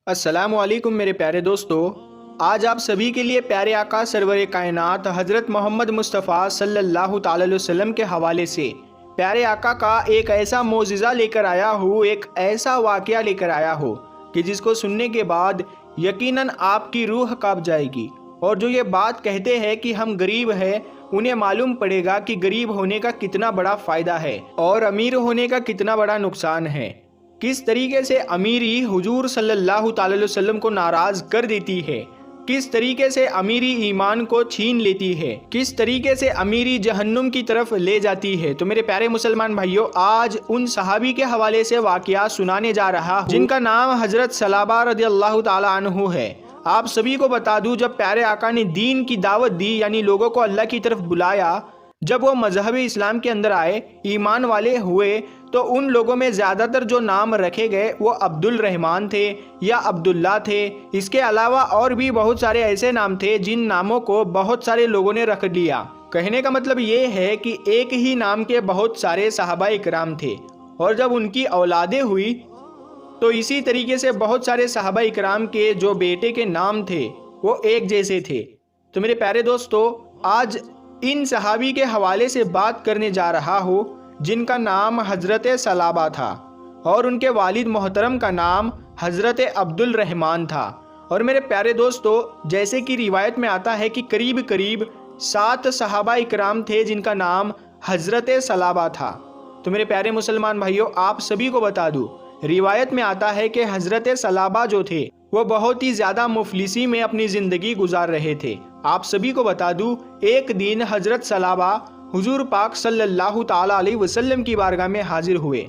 السلام علیکم میرے پیارے دوستو، آج آپ سبھی کے لیے پیارے آقا سرور کائنات حضرت محمد مصطفیٰ صلی اللہ تعالی علیہ وسلم کے حوالے سے پیارے آقا کا ایک ایسا معجزہ لے کر آیا ہوں، ایک ایسا واقعہ لے کر آیا ہوں کہ جس کو سننے کے بعد یقیناً آپ کی روح کانپ جائے گی۔ اور جو یہ بات کہتے ہیں کہ ہم غریب ہیں، انہیں معلوم پڑے گا کہ غریب ہونے کا کتنا بڑا فائدہ ہے اور امیر ہونے کا کتنا بڑا نقصان ہے۔ کس طریقے سے امیری حضور صلی اللہ تعالی علیہ وسلم کو ناراض کر دیتی ہے، کس طریقے سے امیری ایمان کو چھین لیتی ہے، کس طریقے سے امیری جہنم کی طرف لے جاتی ہے۔ تو میرے پیارے مسلمان بھائیوں، آج ان صحابی کے حوالے سے واقعہ سنانے جا رہا ہوں جن کا نام حضرت ثعلبہ رضی اللہ تعالی عنہ ہے۔ آپ سبھی کو بتا دوں، جب پیارے آقا نے دین کی دعوت دی، یعنی لوگوں کو اللہ کی طرف بلایا، جب وہ مذہب اسلام کے اندر آئے، ایمان والے ہوئے، تو ان لوگوں میں زیادہ تر جو نام رکھے گئے وہ عبد الرحمن تھے یا عبداللہ تھے۔ اس کے علاوہ اور بھی بہت سارے ایسے نام تھے جن ناموں کو بہت سارے لوگوں نے رکھ لیا۔ کہنے کا مطلب یہ ہے کہ ایک ہی نام کے بہت سارے صحابہ اکرام تھے، اور جب ان کی اولادیں ہوئی تو اسی طریقے سے بہت سارے صحابہ اکرام کے جو بیٹے کے نام تھے وہ ایک جیسے تھے۔ تو میرے پیارے دوستو، آج ان صحابی کے حوالے سے بات کرنے جا رہا ہوں جن کا نام حضرت ثعلبہ تھا اور ان کے والد محترم کا نام حضرت عبد الرحمن تھا۔ اور میرے پیارے دوستو، جیسے کہ روایت میں آتا ہے کہ قریب 7 صحابہ اکرام تھے جن کا نام حضرت ثعلبہ تھا۔ تو میرے پیارے مسلمان بھائیوں، آپ سبھی کو بتا دوں، روایت میں آتا ہے کہ حضرت ثعلبہ جو تھے وہ بہت ہی زیادہ مفلسی میں اپنی زندگی گزار رہے تھے۔ آپ سبھی کو بتا دوں، ایک دن حضرت ثعلبہ حضور پاک صلی اللہ تعالی علیہ وسلم کی بارگاہ میں حاضر ہوئے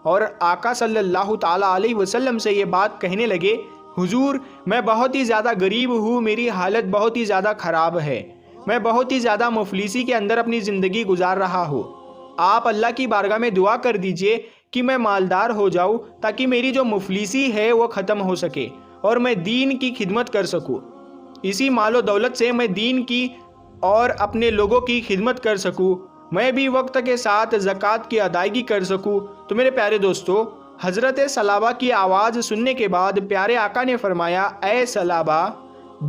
اور آقا صلی اللہ تعالی علیہ وسلم سے یہ بات کہنے لگے، حضور میں بہت ہی زیادہ غریب ہوں، میری حالت بہت ہی زیادہ خراب ہے، میں بہت ہی زیادہ مفلسی کے اندر اپنی زندگی گزار رہا ہوں، آپ اللہ کی بارگاہ میں دعا کر دیجئے کہ میں مالدار ہو جاؤں تاکہ میری جو مفلسی ہے وہ ختم ہو سکے اور میں دین کی خدمت کر سکوں، اسی مال و دولت سے میں دین کی اور اپنے لوگوں کی خدمت کر سکوں، میں بھی وقت کے ساتھ زکوٰۃ کی ادائیگی کر سکوں۔ تو میرے پیارے دوستو، حضرت ثعلبہ کی آواز سننے کے بعد پیارے آقا نے فرمایا، اے ثعلبہ،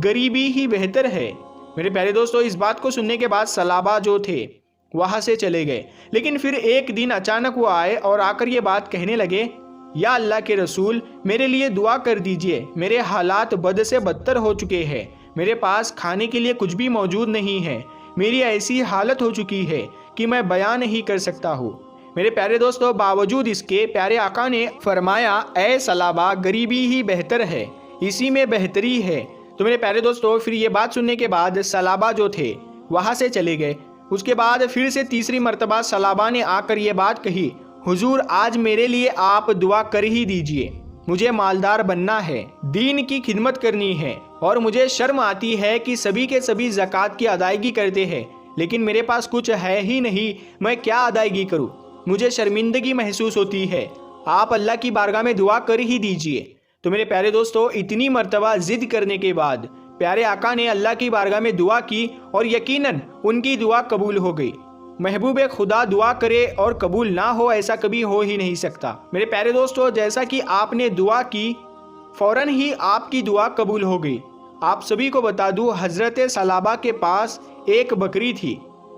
غریبی ہی بہتر ہے۔ میرے پیارے دوستو، اس بات کو سننے کے بعد ثعلبہ جو تھے وہاں سے چلے گئے، لیکن پھر ایک دن اچانک وہ آئے اور آ کر یہ بات کہنے لگے، یا اللہ کے رسول، میرے لیے دعا کر دیجئے، میرے حالات بد سے بدتر ہو چکے ہیں، میرے پاس کھانے کے لیے کچھ بھی موجود نہیں ہے، میری ایسی حالت ہو چکی ہے کہ میں بیان نہیں کر سکتا ہوں۔ میرے پیارے دوستو، باوجود اس کے پیارے آقا نے فرمایا، اے ثعلبہ، غریبی ہی بہتر ہے، اسی میں بہتری ہے۔ تو میرے پیارے دوستو، پھر یہ بات سننے کے بعد ثعلبہ جو تھے وہاں سے چلے گئے۔ اس کے بعد پھر سے تیسری مرتبہ ثعلبہ نے آ کر یہ بات کہی، حضور آج میرے لیے آپ دعا کر ہی دیجئے، مجھے مالدار بننا ہے، دین کی خدمت کرنی ہے، اور مجھے شرم آتی ہے کہ سبھی کے سبھی زکوٰۃ کی ادائیگی کرتے ہیں لیکن میرے پاس کچھ ہے ہی نہیں، میں کیا ادائیگی کروں، مجھے شرمندگی محسوس ہوتی ہے، آپ اللہ کی بارگاہ میں دعا کر ہی دیجئے۔ تو میرے پیارے دوستو، اتنی مرتبہ ضد کرنے کے بعد پیارے آقا نے اللہ کی بارگاہ میں دعا کی اور یقیناً ان کی دعا قبول ہو گئی۔ محبوب خدا دعا کرے اور قبول نہ ہو، ایسا کبھی ہو ہی نہیں سکتا۔ میرے پیارے دوستو، جیسا کہ آپ نے دعا کی، فوراً ہی آپ کی دعا قبول ہو گئی۔ آپ سبھی کو بتا دوں، حضرت ثعلبہ کے پاس ایک بکری تھی،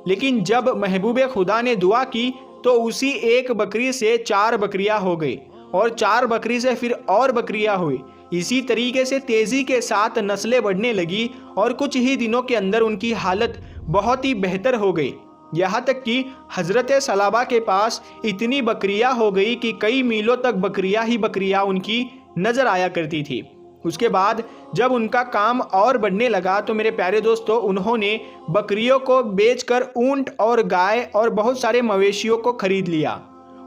لیکن جب محبوب خدا نے دعا کی تو اسی ایک بکری سے 4 بکریاں ہو گئی اور 4 بکری سے پھر اور بکریاں ہوئی۔ اسی طریقے سے تیزی کے ساتھ نسلیں بڑھنے لگی اور کچھ ہی دنوں کے اندر ان کی حالت بہت ہی بہتر ہو گئی، یہاں تک کہ حضرت ثعلبہ کے پاس اتنی بکریاں ہو گئی کہ کئی میلوں تک بکریاں ہی بکریاں ان کی نظر آیا کرتی تھی۔ اس کے بعد جب ان کا کام اور بڑھنے لگا تو میرے پیارے دوستو، انہوں نے بکریوں کو بیچ کر اونٹ اور گائے اور بہت سارے مویشیوں کو خرید لیا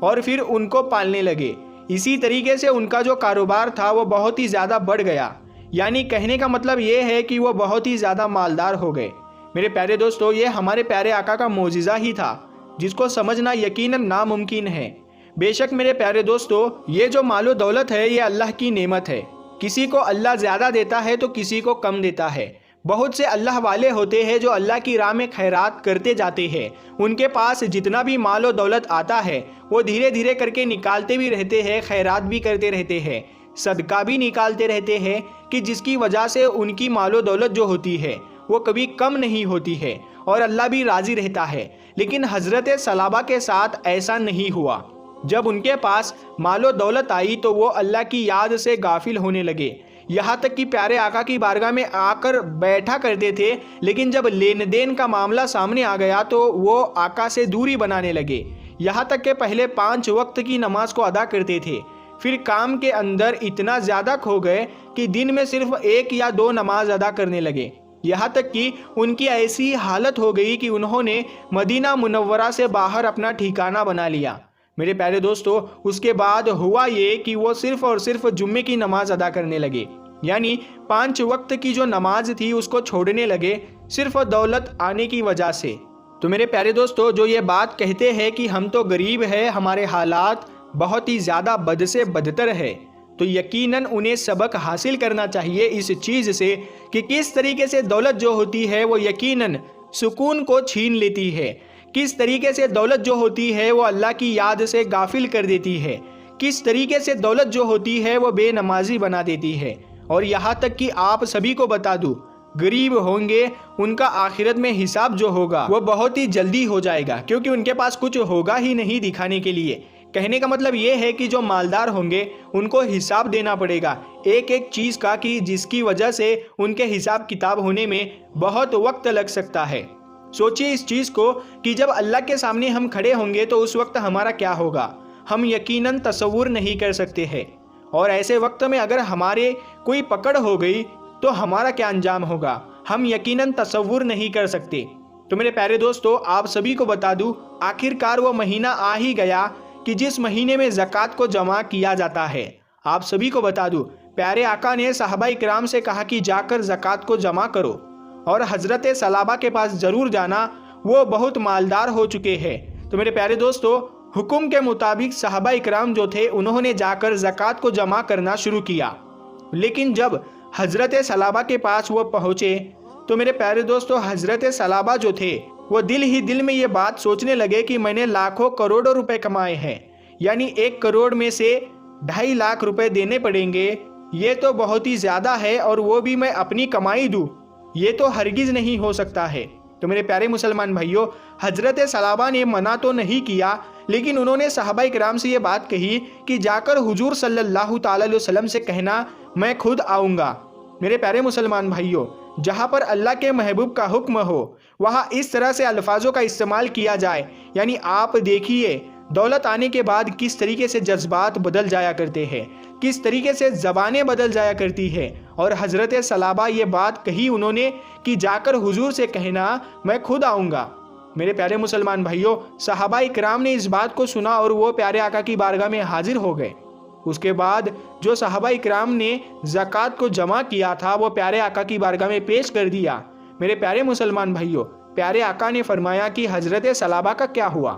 اور پھر ان کو پالنے لگے۔ اسی طریقے سے ان کا جو کاروبار تھا وہ بہت ہی زیادہ بڑھ گیا، یعنی کہنے کا مطلب یہ ہے کہ وہ بہت ہی زیادہ مالدار ہو گئے۔ میرے پیارے دوستو، یہ ہمارے پیارے آقا کا معجزہ ہی تھا جس کو سمجھنا یقیناً ناممکن ہے۔ بے شک میرے پیارے دوستو، یہ جو مال و دولت ہے یہ اللہ کی نعمت ہے، کسی کو اللہ زیادہ دیتا ہے تو کسی کو کم دیتا ہے۔ بہت سے اللہ والے ہوتے ہیں جو اللہ کی راہ میں خیرات کرتے جاتے ہیں، ان کے پاس جتنا بھی مال و دولت آتا ہے وہ دھیرے دھیرے کر کے نکالتے بھی رہتے ہیں، خیرات بھی کرتے رہتے ہیں، صدقہ بھی نکالتے رہتے ہیں کہ جس کی وجہ سے ان کی مال و دولت جو ہوتی ہے وہ کبھی کم نہیں ہوتی ہے اور اللہ بھی راضی رہتا ہے۔ لیکن حضرت ثعلبہ کے ساتھ ایسا نہیں ہوا۔ جب ان کے پاس مال و دولت آئی تو وہ اللہ کی یاد سے غافل ہونے لگے، یہاں تک کہ پیارے آقا کی بارگاہ میں آ کر بیٹھا کرتے تھے، لیکن جب لین دین کا معاملہ سامنے آ گیا تو وہ آقا سے دوری بنانے لگے، یہاں تک کہ پہلے 5 وقت کی نماز کو ادا کرتے تھے، پھر کام کے اندر اتنا زیادہ کھو گئے کہ دن میں صرف 1 یا 2 نماز ادا کرنے لگے، یہاں تک کہ ان کی ایسی حالت ہو گئی کہ انہوں نے مدینہ منورہ سے باہر اپنا ٹھکانہ بنا لیا۔ میرے پیارے دوستو، اس کے بعد ہوا یہ کہ وہ صرف اور صرف جمعے کی نماز ادا کرنے لگے، یعنی 5 وقت کی جو نماز تھی اس کو چھوڑنے لگے، صرف دولت آنے کی وجہ سے۔ تو میرے پیارے دوستو، جو یہ بات کہتے ہیں کہ ہم تو غریب ہیں، ہمارے حالات بہت ہی زیادہ بد سے بدتر ہے، تو یقیناً انہیں سبق حاصل کرنا چاہیے اس چیز سے کہ کس طریقے سے دولت جو ہوتی ہے وہ یقیناً سکون کو چھین لیتی ہے، کس طریقے سے دولت جو ہوتی ہے وہ اللہ کی یاد سے غافل کر دیتی ہے، کس طریقے سے دولت جو ہوتی ہے وہ بے نمازی بنا دیتی ہے۔ اور یہاں تک کہ آپ سبھی کو بتا دوں، غریب ہوں گے ان کا آخرت میں حساب جو ہوگا وہ بہت ہی جلدی ہو جائے گا، کیونکہ ان کے پاس کچھ ہوگا ہی نہیں دکھانے کے لیے۔ کہنے کا مطلب یہ ہے کہ جو مالدار ہوں گے ان کو حساب دینا پڑے گا ایک ایک چیز کا، کہ جس کی وجہ سے ان کے حساب کتاب ہونے میں بہت وقت لگ سکتا ہے۔ سوچئے اس چیز کو کہ جب اللہ کے سامنے ہم کھڑے ہوں گے تو اس وقت ہمارا کیا ہوگا، ہم یقیناً تصور نہیں کر سکتے ہیں۔ اور ایسے وقت میں اگر ہمارے کوئی پکڑ ہو گئی تو ہمارا کیا انجام ہوگا، ہم یقیناً تصور نہیں کر سکتے۔ تو میرے پیارے دوستو، آپ سبھی کو بتا دوں، آخر کار وہ مہینہ آ ہی گیا کہ جس مہینے میں زکوٰۃ کو جمع کیا جاتا ہے۔ آپ سبھی کو بتا دوں، پیارے آقا نے صحابہ کرام سے کہا کہ جا کر زکوٰۃ کو جمع کرو، اور حضرت ثعلبہ کے پاس ضرور جانا، وہ بہت مالدار ہو چکے ہیں۔ تو میرے پیارے دوستو، حکم کے مطابق صحابہ کرام جو تھے انہوں نے جا کر زکوٰۃ کو جمع کرنا شروع کیا، لیکن جب حضرت ثعلبہ کے پاس وہ پہنچے تو میرے پیارے دوستو، حضرت ثعلبہ جو تھے وہ دل ہی دل میں یہ بات سوچنے لگے کہ میں نے لاکھوں کروڑوں روپے کمائے ہیں، یعنی 1 کروڑ میں سے 2.5 لاکھ روپے دینے پڑیں گے، یہ تو بہت ہی زیادہ ہے، اور وہ بھی میں اپنی کمائی دوں، یہ تو ہرگز نہیں ہو سکتا ہے۔ تو میرے پیارے مسلمان بھائیوں، حضرت ثعلبہ نے منع تو نہیں کیا، لیکن انہوں نے صحابہ کرام سے یہ بات کہی کہ جا کر حضور صلی اللہ تعالی علیہ وسلم سے کہنا میں خود آؤں گا۔ میرے پیارے مسلمان بھائیوں، جہاں پر اللہ کے محبوب کا حکم ہو وہاں اس طرح سے الفاظوں کا استعمال کیا جائے، یعنی آپ دیکھیے دولت آنے کے بعد کس طریقے سے جذبات بدل جایا کرتے ہیں، کس طریقے سے زبانیں بدل جایا کرتی ہے۔ اور حضرت ثعلبہ یہ بات کہی انہوں نے کہ جا کر حضور سے کہنا میں خود آؤں گا۔ میرے پیارے مسلمان بھائیوں، صحابہ کرام نے اس بات کو سنا اور وہ پیارے آقا کی بارگاہ میں حاضر ہو گئے۔ اس کے بعد جو صحابہ کرام نے زکوٰۃ کو جمع کیا تھا وہ پیارے آقا کی بارگاہ میں پیش کر دیا۔ میرے پیارے مسلمان بھائیوں، پیارے آقا نے فرمایا کہ حضرت ثعلبہ کا کیا ہوا؟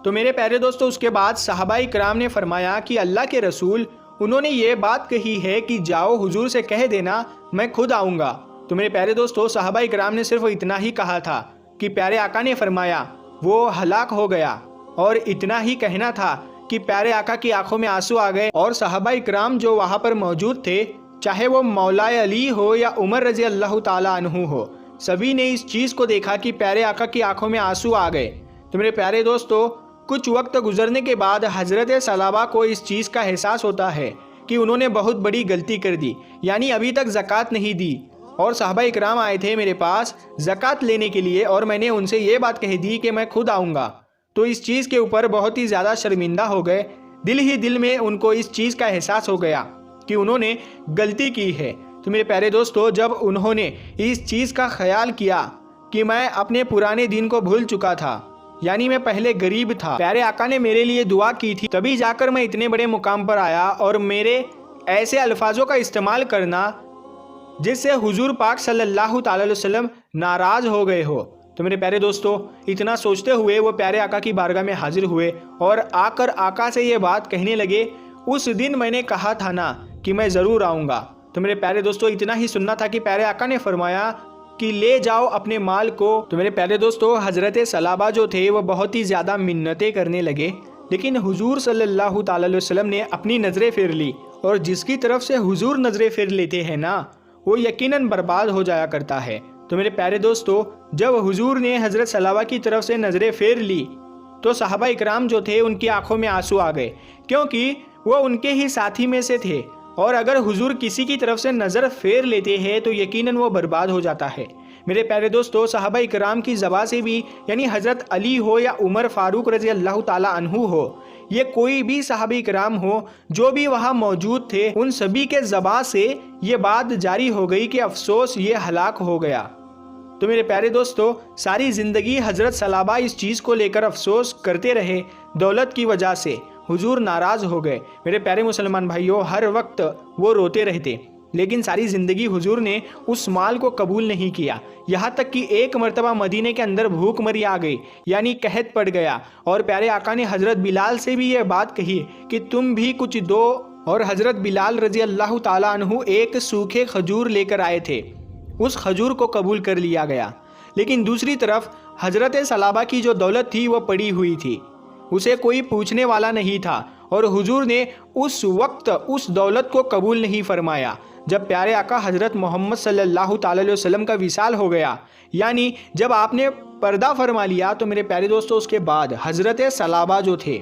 تو میرے پیارے دوستو، اس کے بعد صحابہ کرام نے فرمایا کہ اللہ کے رسول انہوں نے یہ بات کہی ہے کہ جاؤ حضور سے کہہ دینا میں خود آؤں گا۔ تو میرے پیارے دوستو، صحابہ کرام نے صرف اتنا ہی کہا تھا کہ پیارے آقا نے فرمایا وہ ہلاک ہو گیا، اور اتنا ہی کہنا تھا کہ پیارے آقا کی آنکھوں میں آنسو آ گئے، اور صحابہ کرام جو وہاں پر موجود تھے، چاہے وہ مولا علی ہو یا عمر رضی اللہ تعالیٰ عنہ ہو، سبھی نے اس چیز کو دیکھا کہ پیارے آقا کی آنکھوں میں آنسو آ گئے۔ تو میرے پیارے دوستو، کچھ وقت گزرنے کے بعد حضرت ثعلبہ کو اس چیز کا احساس ہوتا ہے کہ انہوں نے بہت بڑی غلطی کر دی، یعنی ابھی تک زکوٰۃ نہیں دی، اور صحابہ کرام آئے تھے میرے پاس زکوٰۃ لینے کے لیے، اور میں نے ان سے یہ بات کہہ دی کہ میں خود آؤں گا۔ تو اس چیز کے اوپر بہت ہی زیادہ شرمندہ ہو گئے، دل ہی دل میں ان کو اس چیز کا احساس ہو گیا کہ انہوں نے غلطی کی ہے۔ تو میرے پیارے دوستو، جب انہوں نے اس چیز کا خیال کیا کہ میں اپنے پرانے دین کو بھول چکا تھا، یعنی میں پہلے غریب تھا، پیارے آقا نے میرے لیے دعا کی تھی، تبھی جا کر میں اتنے بڑے مقام پر آیا، اور میرے ایسے الفاظوں کا استعمال کرنا جس سے حضور پاک صلی اللہ تعالی علیہ وسلم ناراض ہو گئے ہو۔ تو میرے پیارے دوستو، اتنا سوچتے ہوئے وہ پیارے آقا کی بارگاہ میں حاضر ہوئے، اور آ کر آقا سے یہ بات کہنے لگے اس دن میں نے کہا تھا نا کہ میں ضرور آؤں گا۔ تو میرے پیارے دوستو، اتنا ہی سننا تھا کہ پیارے آقا نے فرمایا کہ لے جاؤ اپنے مال کو۔ تو میرے پیارے دوستو، حضرت ثعلبہ جو تھے وہ بہت ہی زیادہ منتیں کرنے لگے، لیکن حضور صلی اللہ تعالی علیہ وسلم نے اپنی نظریں پھیر لی اور جس کی طرف سے حضور نظریں پھیر لیتے ہیں نا وہ یقیناً برباد ہو جایا کرتا ہے۔ تو میرے پیارے دوستو، جب حضور نے حضرت صلابہ کی طرف سے نظریں پھیر لی تو صحابہ اکرام جو تھے ان کی آنکھوں میں آنسو آ گئے، کیونکہ وہ ان کے ہی ساتھی میں سے تھے، اور اگر حضور کسی کی طرف سے نظر پھیر لیتے ہیں تو یقیناً وہ برباد ہو جاتا ہے۔ میرے پیارے دوستو، صحابہ اکرام کی زبان سے بھی، یعنی حضرت علی ہو یا عمر فاروق رضی اللہ تعالیٰ عنہ ہو، یہ کوئی بھی صحابہ اکرام ہو جو بھی وہاں موجود تھے، ان سبھی کے زبان سے یہ بات جاری ہو گئی کہ افسوس، یہ ہلاک ہو گیا۔ تو میرے پیارے دوستو، ساری زندگی حضرت صلابہ اس چیز کو لے کر افسوس کرتے رہے، دولت کی وجہ سے حضور ناراض ہو گئے۔ میرے پیارے مسلمان بھائیوں، ہر وقت وہ روتے رہتے، لیکن ساری زندگی حضور نے اس مال کو قبول نہیں کیا، یہاں تک کہ ایک مرتبہ مدینے کے اندر بھوک مری آ گئی، یعنی قحط پڑ گیا، اور پیارے آقا نے حضرت بلال سے بھی یہ بات کہی کہ تم بھی کچھ دو، اور حضرت بلال رضی اللہ تعالیٰ عنہ ایک سوکھے کھجور لے کر آئے تھے، اس کھجور کو قبول کر لیا گیا۔ لیکن دوسری طرف حضرت صلابہ کی جو دولت تھی وہ پڑی ہوئی تھی، اسے کوئی پوچھنے والا نہیں تھا، اور حضور نے اس وقت اس دولت کو قبول نہیں فرمایا۔ جب پیارے آقا حضرت محمد صلی اللہ تعالی علیہ وسلم کا وصال ہو گیا، یعنی جب آپ نے پردہ فرما لیا، تو میرے پیارے دوستو اس کے بعد حضرت صلابہ جو تھے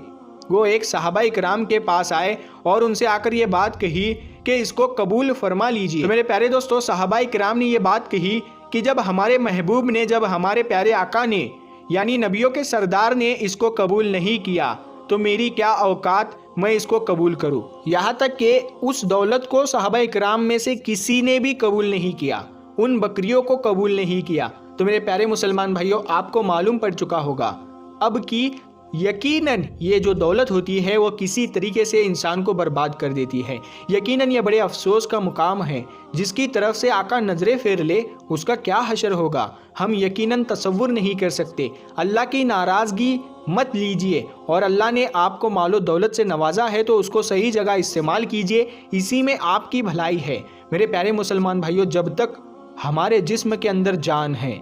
وہ ایک صحابہ اکرام کے پاس آئے اور ان سے آ کر یہ بات کہی کہ اس کو قبول فرما لیجیے۔ تو میرے پیارے دوستو، صحابہ اکرام نے یہ بات کہی کہ جب ہمارے محبوب نے، جب ہمارے پیارے آقا نے، یعنی نبیوں کے سردار نے اس کو قبول نہیں کیا تو میری کیا اوقات میں اس کو قبول کروں۔ یہاں تک کہ اس دولت کو صحابہ اکرام میں سے کسی نے بھی قبول نہیں کیا، ان بکریوں کو قبول نہیں کیا۔ تو میرے پیارے مسلمان بھائیوں، آپ کو معلوم پڑ چکا ہوگا اب کہ یقیناً یہ جو دولت ہوتی ہے وہ کسی طریقے سے انسان کو برباد کر دیتی ہے۔ یقیناً یہ بڑے افسوس کا مقام ہے، جس کی طرف سے آقا نظریں پھیر لے اس کا کیا حشر ہوگا، ہم یقیناً تصور نہیں کر سکتے۔ اللہ کی ناراضگی مت لیجئے، اور اللہ نے آپ کو مال و دولت سے نوازا ہے تو اس کو صحیح جگہ استعمال کیجئے، اسی میں آپ کی بھلائی ہے۔ میرے پیارے مسلمان بھائیوں، جب تک ہمارے جسم کے اندر جان ہے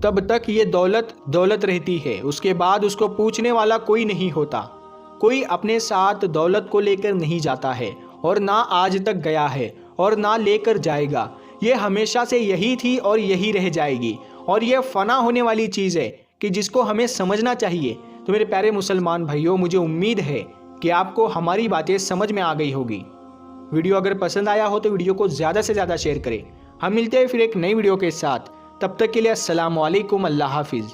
تب تک یہ دولت رہتی ہے، اس کے بعد اس کو پوچھنے والا کوئی نہیں ہوتا، کوئی اپنے ساتھ دولت کو لے کر نہیں جاتا ہے، اور نہ آج تک گیا ہے اور نہ لے کر جائے گا۔ یہ ہمیشہ سے یہی تھی اور یہی رہ جائے گی، اور یہ فنا ہونے والی چیز ہے کہ جس کو ہمیں سمجھنا چاہیے۔ تو میرے پیارے مسلمان بھائیوں، مجھے امید ہے کہ آپ کو ہماری باتیں سمجھ میں آ گئی ہوگی۔ ویڈیو اگر پسند آیا ہو تو ویڈیو کو زیادہ سے زیادہ شیئر کریں۔ ہم ملتے ہیں پھر ایک نئی ویڈیو کے ساتھ، تب تک کے لیے السلام علیکم، اللہ حافظ۔